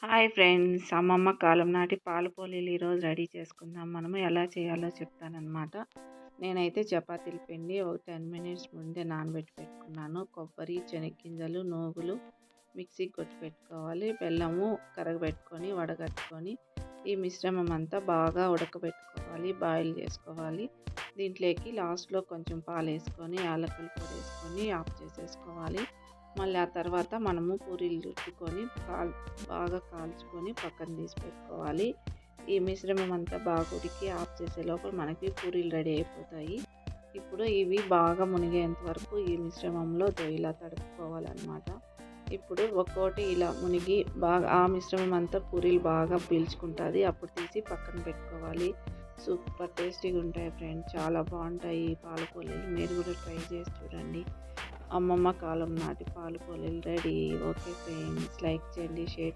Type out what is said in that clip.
Hi friends, అమ్మమ్మ కాలం నాటి పాల పోలీలు ఈరోజు రెడీ చేసుకుందాం. మనము ఎలా చేయాలో చెప్తానన్నమాట. నేనైతే చపాతీల పిండి ఒక 10 మినిట్స్ ముందే నానబెట్టి పెట్టుకున్నాను. కొబ్బరి, శనగగింజలు, నూగులు మిక్సీకి కొట్టి పెట్టుకోవాలి. బెల్లము కరగబెట్టుకొని వడగట్టుకొని ఈ మిశ్రమం అంతా బాగా ఉడకబెట్టుకోవాలి, బాయిల్ చేసుకోవాలి. దీంట్లోకి లాస్ట్లో కొంచెం పాలు వేసుకొని యాలకుల పొడి వేసుకొని ఆఫ్ చేసేసుకోవాలి. మళ్ళీ ఆ తర్వాత మనము పూరీలు చుట్టుకొని బాగా కాల్చుకొని పక్కన తీసి పెట్టుకోవాలి. ఈ మిశ్రమం అంతా బాగా ఉడికి ఆఫ్ చేసే లోపల మనకి పూరీలు రెడీ అయిపోతాయి. ఇప్పుడు ఇవి బాగా మునిగేంత వరకు ఈ మిశ్రమంలో ఇలా తడుపుకోవాలన్నమాట. ఇప్పుడు ఒక్కోటి ఇలా మునిగి బాగా ఆ మిశ్రమం అంతా పూరీలు బాగా పీల్చుకుంటుంది. అప్పుడు తీసి పక్కన పెట్టుకోవాలి. సూపర్ టేస్టీగా ఉంటాయి ఫ్రెండ్స్, చాలా బాగుంటాయి ఈ పాల పోలీలు. మీరు కూడా ట్రై చేసి చూడండి. అమ్మమ్మ కాలం నాటి పాల పోలీలు రెడీ. ఓకే ఫ్రెండ్స్, లైక్ చేయండి, షేర్